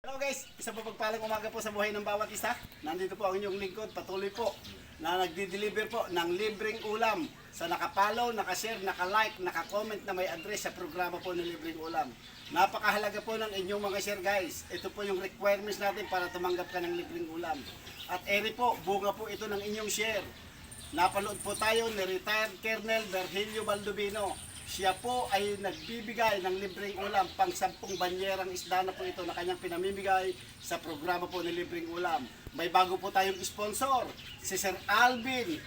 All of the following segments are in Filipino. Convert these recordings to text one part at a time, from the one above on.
Hello guys, isang pagpalang umaga po sa buhay ng bawat isa. Nandito po ang inyong lingkod, patuloy po na nagdi-deliver po ng libreng ulam sa nakapollow, nakashare, nakalike, nakakomment na may address sa programa po ng libreng ulam. Napakahalaga po ng inyong mga share guys. Ito po yung requirements natin para tumanggap ka ng libreng ulam. At eri po, bunga po ito ng inyong share. Napanood po tayo ni retired Colonel Virgilio Baldovino. Siya po ay nagbibigay ng libreng ulam, pang 10 banyerang isda na po ito na kanyang pinamimigay sa programa po ng libreng ulam. May bago po tayong sponsor, si Sir Alvin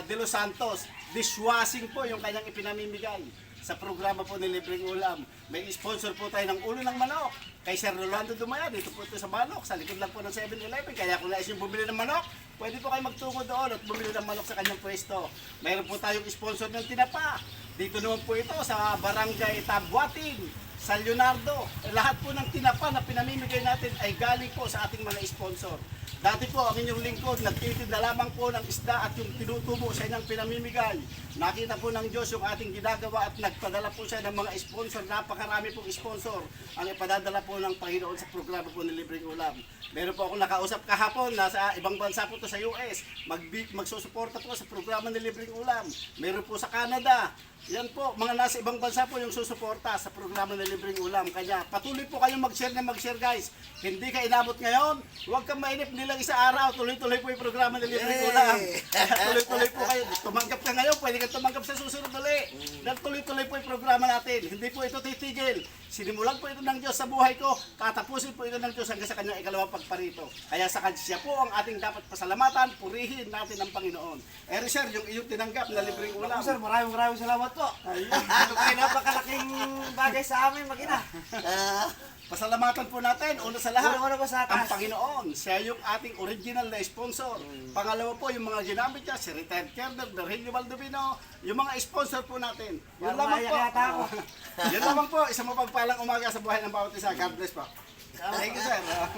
De Los Santos. Dishwashing po yung kanyang ipinamimigay sa programa po ng libreng ulam. May sponsor po tayo ng ulo ng manok kay Sir Rolando Dumaya. Dito po ito sa manok, sa likod lang po ng 7-Eleven. Kaya kung nais yung bumili ng manok, pwede po kayo magtungo doon at bumili ng manok sa kanyang pwesto. Mayroon po tayong sponsor ng tinapa. Dito naman po ito sa Barangay Tabuatin, San Leonardo. Lahat po ng tinapa na pinamimigay natin ay galing po sa ating mga sponsor. Dati po ang inyong lingkod, nagtitinda lamang po ng isda at yung tinutubo sa inyong pinamimigay. Nakita po ng Diyos yung ating ginagawa at nagpadala po siya ng mga sponsor. Napakarami pong sponsor ang ipadadala po ng Panginoon sa programa po ng Libreng Ulam. Meron po akong nakausap kahapon, nasa ibang bansa po to sa US. Magsusuporta po sa programa ng Libreng Ulam. Meron po sa Canada. Yan po, mga nasa ibang bansa po yung susuporta sa programa ng Libreng Ulam. Kaya patuloy po kayong mag-share na mag-share guys. Hindi ka inabot ngayon, huwag kang mainip nilang isa araw. Tuloy-tuloy po yung programa ng Libreng Ulam. Tuloy-tuloy po kayo. Tumanggap ka ngayon, pwede kang tumanggap sa susunod ulit. Dahil tuloy-tuloy po yung programa natin. Hindi po ito titigil. Sinimulan po ito ng Diyos sa buhay ko. Tatapusin po ito ng Diyos hanggang sa kanyang ikalawang pagparito. Kaya sa siya po ang ating dapat pasalamatan. Purihin natin ang Panginoon. Sir, yung iyong tinanggap na Libreng Ulam. Sir, maraming salamat po. Ayun. Ito po ay napakalaking bagay sa amin, mag-ina. Pasalamatan po natin, una sa lahat, Una po sa ang taas. Panginoon. Siya yung ating original na sponsor. Pangalawa po, yung mga ginamit niya, si retired Colonel Virgilio Baldovino, yung mga sponsor po natin. Yun lamang po. Yata ako. Yun lamang po, isang mapagpalang umaga sa buhay ng bawat isa. God bless po. Thank you, sir.